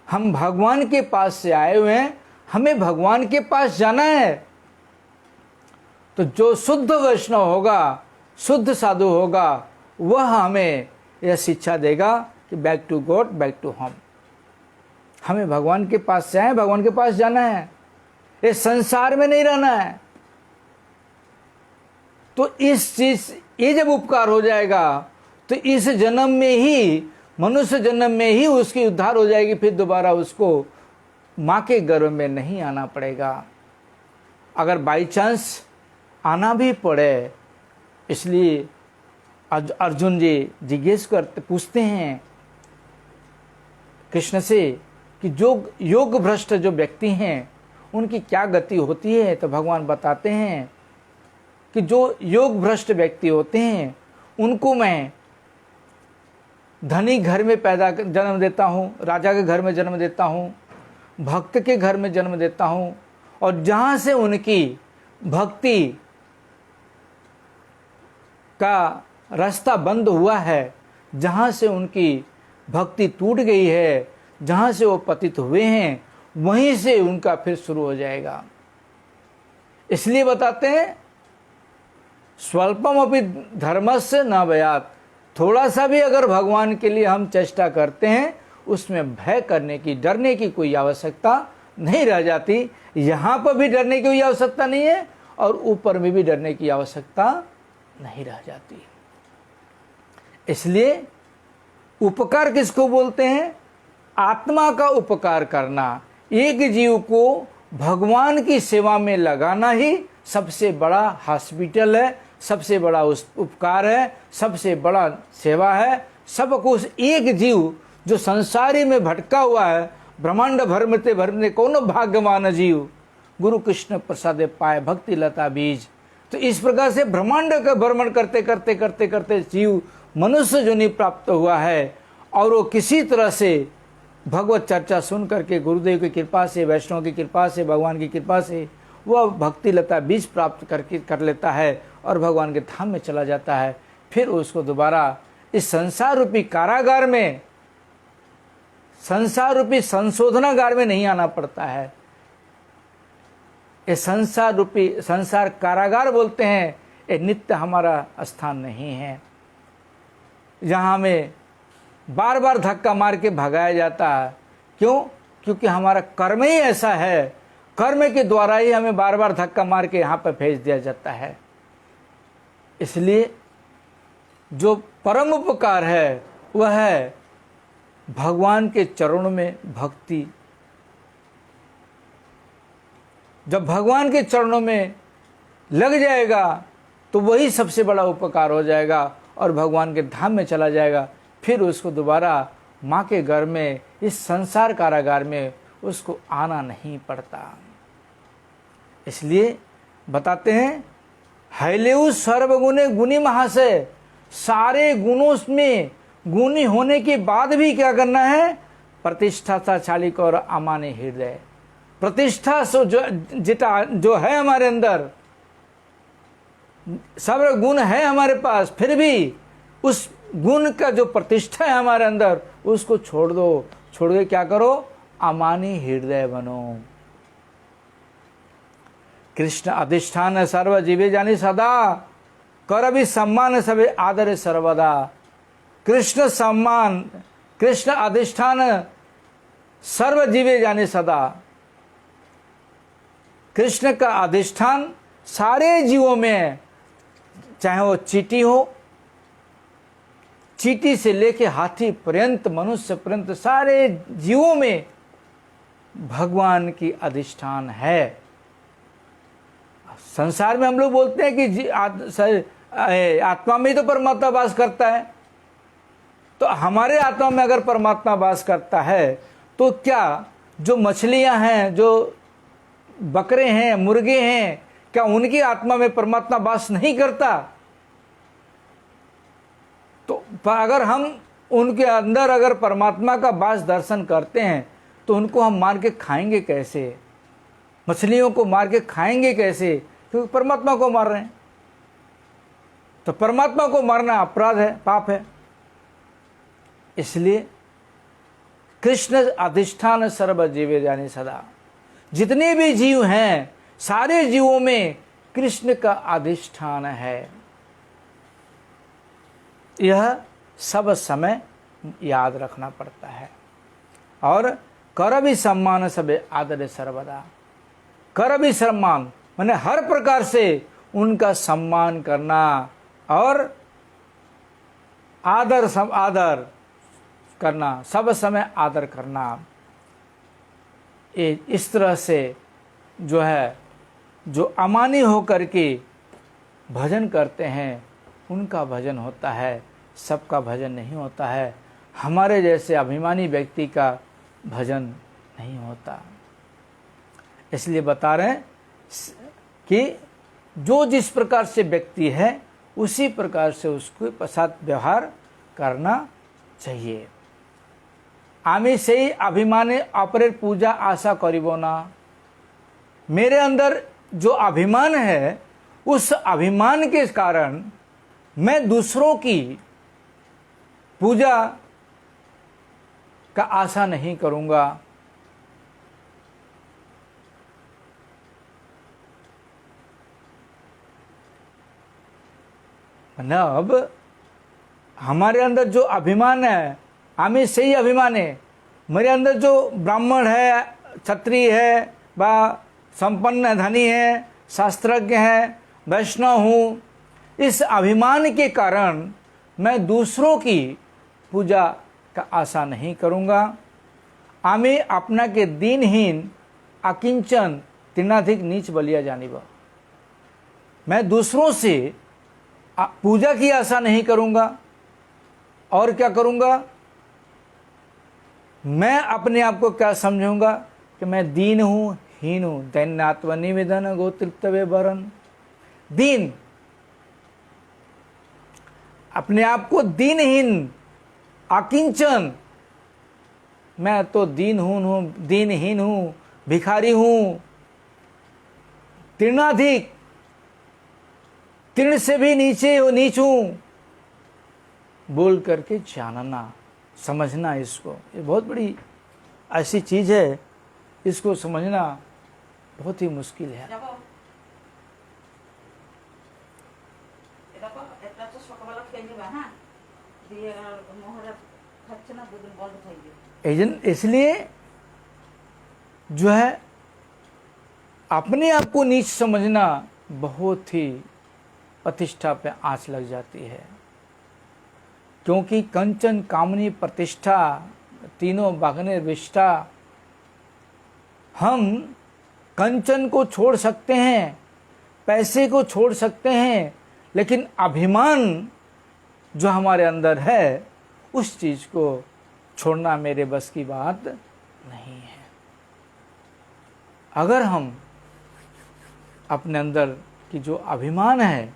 हम भगवान के पास से आए हुए हैं, हमें भगवान के पास जाना है। तो जो शुद्ध वैष्णव होगा, शुद्ध साधु होगा, वह हमें यह शिक्षा देगा कि back to God, back to home. हमें भगवान के पास से आए, भगवान के पास जाना है, इस संसार में नहीं रहना है। तो इस चीज, ये जब उपकार हो जाएगा तो इस जन्म में ही, मनुष्य जन्म में ही उसकी उद्धार हो जाएगी। फिर दोबारा उसको माँ के गर्भ में नहीं आना पड़ेगा। अगर बाई चांस आना भी पड़े, इसलिए अर्जुन जी जिज्ञेस करते, पूछते हैं कृष्ण से कि जो योग भ्रष्ट जो व्यक्ति हैं उनकी क्या गति होती है। तो भगवान बताते हैं कि जो योग भ्रष्ट व्यक्ति होते हैं उनको मैं धनी घर में जन्म देता हूँ, राजा के घर में जन्म देता हूँ, भक्त के घर में जन्म देता हूँ, और जहाँ से उनकी भक्ति का रास्ता बंद हुआ है, जहाँ से उनकी भक्ति टूट गई है, जहाँ से वो पतित हुए हैं, वहीं से उनका फिर शुरू हो जाएगा। इसलिए बताते हैं स्वल्पम अपि धर्मस्य न भयात्। थोड़ा सा भी अगर भगवान के लिए हम चेष्टा करते हैं, उसमें भय करने की, डरने की कोई आवश्यकता नहीं रह जाती। यहाँ पर भी डरने की कोई आवश्यकता नहीं है और ऊपर में भी डरने की आवश्यकता नहीं रह जाती। इसलिए उपकार किसको बोलते हैं? आत्मा का उपकार करना। एक जीव को भगवान की सेवा में लगाना ही सबसे बड़ा हॉस्पिटल है, सबसे बड़ा उपकार है, सबसे बड़ा सेवा है। सबको उस एक जीव जो संसारी में भटका हुआ है, ब्रह्मांड भरमते भरमते कौन भाग्यवान जीव, गुरु कृष्ण प्रसादे पाए भक्ति लता बीज। तो इस प्रकार से ब्रह्मांड का भ्रमण करते करते करते करते जीव मनुष्य जोनि प्राप्त हुआ है, और वो किसी तरह से भगवत चर्चा सुन करके, गुरुदेव की कृपा से, वैष्णव की कृपा से, भगवान की कृपा से वह भक्ति लता बीज प्राप्त कर लेता है और भगवान के धाम में चला जाता है। फिर उसको दोबारा इस संसार रूपी कारागार में, संसार रूपी संशोधनागार में नहीं आना पड़ता है। ये संसार रूपी संसार कारागार बोलते हैं, ये नित्य हमारा स्थान नहीं है, जहाँ हमें बार बार धक्का मार के भगाया जाता है। क्यों? क्योंकि हमारा कर्म ही ऐसा है, कर्म के द्वारा ही हमें बार बार धक्का मार के यहाँ पर भेज दिया जाता है। इसलिए जो परम उपकार है वह है भगवान के चरणों में भक्ति। जब भगवान के चरणों में लग जाएगा तो वही सबसे बड़ा उपकार हो जाएगा और भगवान के धाम में चला जाएगा। फिर उसको दोबारा माँ के घर में, इस संसार कारागार में उसको आना नहीं पड़ता। इसलिए बताते हैं, हैलेउ सर्वगुणे गुणी महाशय, सारे गुणों में गुणी होने के बाद भी क्या करना है? प्रतिष्ठा सा चालिक और अमान्य हृदय। प्रतिष्ठा जो है हमारे अंदर, सब गुण है हमारे पास, फिर भी उस गुण का जो प्रतिष्ठा है हमारे अंदर उसको छोड़ दो। छोड़ के क्या करो? अमानी हृदय बनो। कृष्ण अधिष्ठान सर्व जीवे जानी सदा, कर भी सम्मान सबे आदर सर्वदा। कृष्ण सम्मान, कृष्ण अधिष्ठान सर्व जीवे जाने सदा। कृष्ण का अधिष्ठान सारे जीवों में, चाहे वो चींटी हो, चींटी से लेके हाथी पर्यंत, मनुष्य पर्यंत सारे जीवों में भगवान की अधिष्ठान है। संसार में हम लोग बोलते हैं कि आत्मा में तो परमात्मा वास करता है। तो हमारे आत्मा में अगर परमात्मा वास करता है तो क्या जो मछलियां हैं, जो बकरे हैं, मुर्गे हैं, क्या उनकी आत्मा में परमात्मा वास नहीं करता? तो अगर हम उनके अंदर अगर परमात्मा का वास दर्शन करते हैं तो उनको हम मार के खाएंगे कैसे? मछलियों को मार के खाएंगे कैसे? क्योंकि परमात्मा को मार रहे हैं। तो परमात्मा को मारना अपराध है, पाप है। इसलिए कृष्ण अधिष्ठान सर्व जीवे जानी सदा। जितने भी जीव हैं, सारे जीवों में कृष्ण का अधिष्ठान है। यह सब समय याद रखना पड़ता है। और कर भी सम्मान सबे आदर सर्वदा। कर भी सम्मान माने हर प्रकार से उनका सम्मान करना और आदर करना, सब समय आदर करना। इस तरह से जो है, जो अमानी होकर के भजन करते हैं उनका भजन होता है, सबका भजन नहीं होता है। हमारे जैसे अभिमानी व्यक्ति का भजन नहीं होता। इसलिए बता रहे हैं कि जो जिस प्रकार से व्यक्ति है उसी प्रकार से उसके साथ व्यवहार करना चाहिए। आमी से ही अभिमाने अपरेर पूजा आशा करिबो ना। मेरे अंदर जो अभिमान है, उस अभिमान के कारण मैं दूसरों की पूजा का आशा नहीं करूंगा। अब हमारे अंदर जो अभिमान है, हमें सही अभिमान है। मेरे अंदर जो ब्राह्मण है, क्षत्रिय है, व संपन्न धनी है, शास्त्रज्ञ है, वैष्णव हूँ, इस अभिमान के कारण मैं दूसरों की पूजा का आशा नहीं करूँगा। आमे अपना के दीनहीन अकिंचन तिनाधिक नीच बलिया जानिबा। मैं दूसरों से पूजा की आशा नहीं करूँगा। और क्या करूँगा? मैं अपने आप को क्या समझूंगा कि मैं दीन हूँ, हीन हूँ। दैन्यात्म निवेदन गोतृप्तवे वरन। दीन, अपने आप को दीनहीन, अकिंचन, मैं तो दीनहीन हूँ, भिखारी हूँ, तृणाधिक, तृण से भी नीच हूँ बोल करके जानना, समझना। इसको, ये बहुत बड़ी ऐसी चीज़ है, इसको समझना बहुत ही मुश्किल है। इसलिए जो है अपने आप को नीच समझना बहुत ही प्रतिष्ठा पे आंच लग जाती है, क्योंकि कंचन कामनी प्रतिष्ठा तीनों बागने विष्ठा। हम कंचन को छोड़ सकते हैं, पैसे को छोड़ सकते हैं, लेकिन अभिमान जो हमारे अंदर है उस चीज को छोड़ना मेरे बस की बात नहीं है। अगर हम अपने अंदर की जो अभिमान है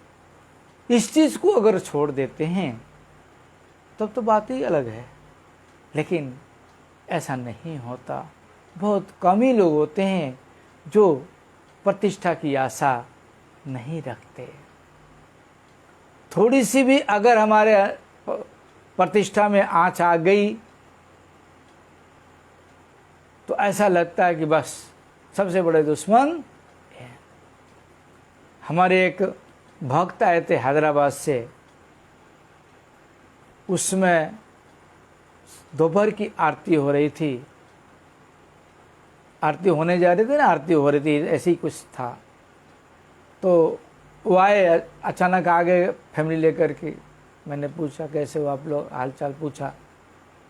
इस चीज को अगर छोड़ देते हैं तब तो बात ही अलग है, लेकिन ऐसा नहीं होता। बहुत कम ही लोग होते हैं जो प्रतिष्ठा की आशा नहीं रखते। थोड़ी सी भी अगर हमारे प्रतिष्ठा में आंच आ गई तो ऐसा लगता है कि बस सबसे बड़े दुश्मन है। हमारे एक भक्त आए थे हैदराबाद से, उसमें दोपहर की आरती हो रही थी, आरती होने जा रही थी ना, आरती हो रही थी, ऐसे ही कुछ था। तो वो आए, अचानक आ गए फैमिली लेकर के। मैंने पूछा कैसे हो आप लोग, हाल चाल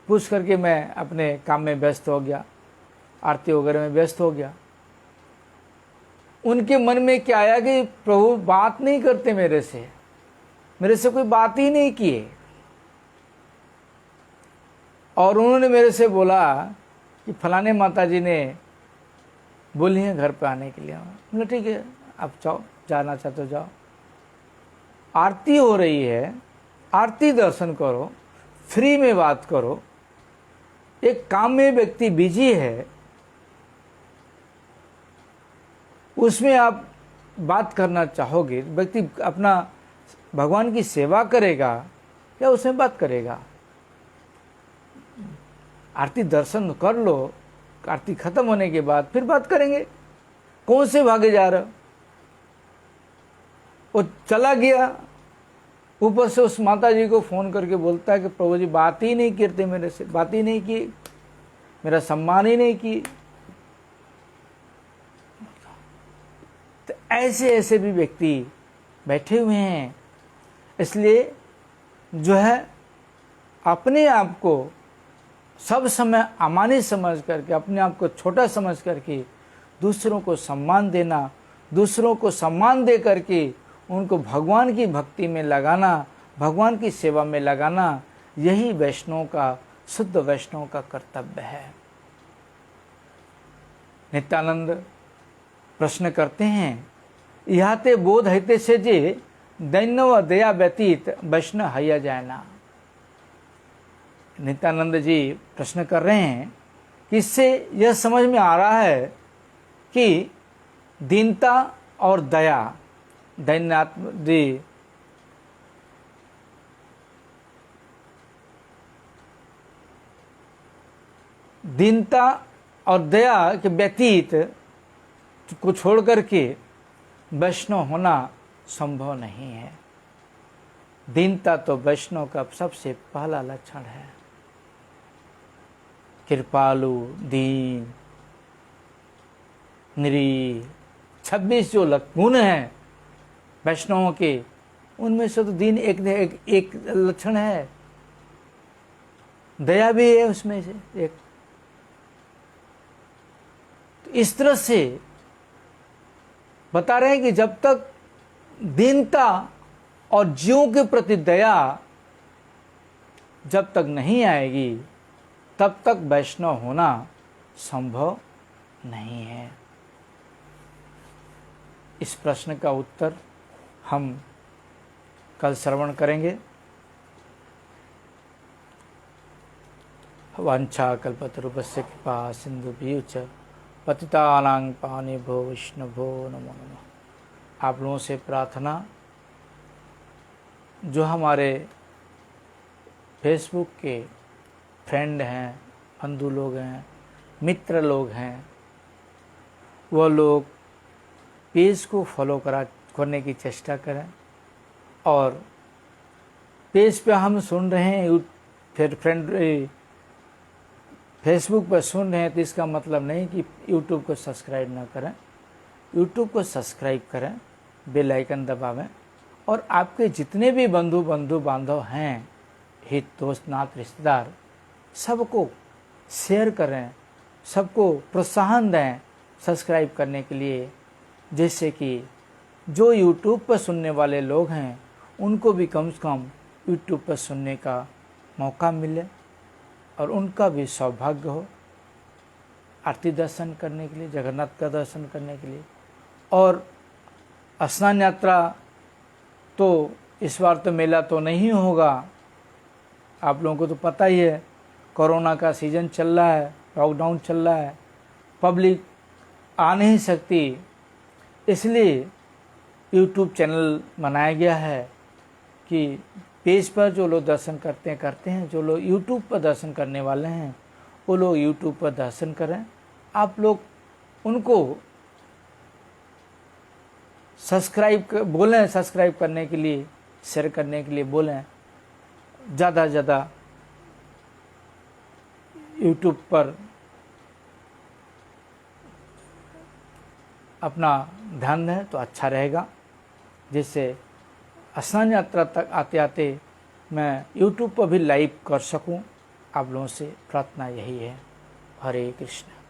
पूछ करके मैं अपने काम में व्यस्त हो गया, आरती वगैरह में व्यस्त हो गया। उनके मन में क्या आया कि प्रभु बात नहीं करते मेरे से कोई बात ही नहीं किए। और उन्होंने मेरे से बोला कि फलाने माता जी ने बोली है घर पे आने के लिए। बोला ठीक है, आप जाओ, जाना चाहते हो जाओ। आरती हो रही है, आरती दर्शन करो, फ्री में बात करो। एक काम में व्यक्ति बिजी है, उसमें आप बात करना चाहोगे, व्यक्ति अपना भगवान की सेवा करेगा या उसमें बात करेगा? आरती दर्शन कर लो, आरती खत्म होने के बाद फिर बात करेंगे। कौन से भागे जा रहे हो? वो चला गया, ऊपर से उस माता जी को फोन करके बोलता है कि प्रभु जी बात ही नहीं करते मेरे से, बात ही नहीं की, मेरा सम्मान ही नहीं की। तो ऐसे ऐसे भी व्यक्ति बैठे हुए हैं। इसलिए जो है अपने आप को सब समय अमानी समझ करके, अपने आप को छोटा समझ करके दूसरों को सम्मान देना, दूसरों को सम्मान दे करके उनको भगवान की भक्ति में लगाना, भगवान की सेवा में लगाना, यही वैष्णव का, शुद्ध वैष्णव का कर्तव्य है। नित्यानंद प्रश्न करते हैं, इहाते बोध हैते से जे दैन्य दया व्यतीत वैष्णव हैया जायना। नित्यानंद जी प्रश्न कर रहे हैं कि इससे यह समझ में आ रहा है कि दीनता और दया, दैन्यात्म जी दीनता और दया के व्यतीत को छोड़ करके वैष्णव होना संभव नहीं है। दीनता तो वैष्णव का सबसे पहला लक्षण है। कृपालु, दीन, निरीह, 26 जो गुण हैं वैष्णवों के, उनमें से तो दीन एक लक्षण है। दया भी है उसमें से एक। तो इस तरह से बता रहे हैं कि जब तक दीनता और जीवों के प्रति दया जब तक नहीं आएगी तब तक वैष्णव होना संभव नहीं है। इस प्रश्न का उत्तर हम कल श्रवण करेंगे। वांछा कल्पतरुभ्यश्च कृपा सिन्धुभ्यो च पतितानां पावनेभ्यो वैष्णवो नमो नमः। आप लोगों से प्रार्थना, जो हमारे फेसबुक के फ्रेंड हैं, बंधु लोग हैं, मित्र लोग हैं, वह लोग पेज को फॉलो करने की चेष्टा करें। और पेज पे हम सुन रहे हैं, फिर फेसबुक पर सुन रहे हैं, तो इसका मतलब नहीं कि यूट्यूब को सब्सक्राइब ना करें। यूट्यूब को सब्सक्राइब करें, बेल आइकन दबावें, और आपके जितने भी बंधु बांधव हैं, हित दोस्त नात रिश्तेदार, सबको शेयर करें, सबको प्रोत्साहन दें सब्सक्राइब करने के लिए, जिससे कि जो यूट्यूब पर सुनने वाले लोग हैं उनको भी कम से कम यूट्यूब पर सुनने का मौका मिले और उनका भी सौभाग्य हो आरती दर्शन करने के लिए, जगन्नाथ का दर्शन करने के लिए। और स्नान यात्रा तो इस बार तो मेला तो नहीं होगा, आप लोगों को तो पता ही है, कोरोना का सीज़न चल रहा है, लॉकडाउन चल रहा है, पब्लिक आ नहीं सकती, इसलिए यूट्यूब चैनल बनाया गया है कि पेज पर जो लोग दर्शन करते हैं, जो लोग यूट्यूब पर दर्शन करने वाले हैं वो लोग यूट्यूब पर दर्शन करें। आप लोग उनको सब्सक्राइब करने के लिए, शेयर करने के लिए बोलें, ज़्यादा से ज़्यादा यूट्यूब पर अपना ध्यान दें तो अच्छा रहेगा, जिससे स्नान यात्रा तक आते आते मैं यूट्यूब पर भी लाइव कर सकूं। आप लोगों से प्रार्थना यही है। हरे कृष्ण।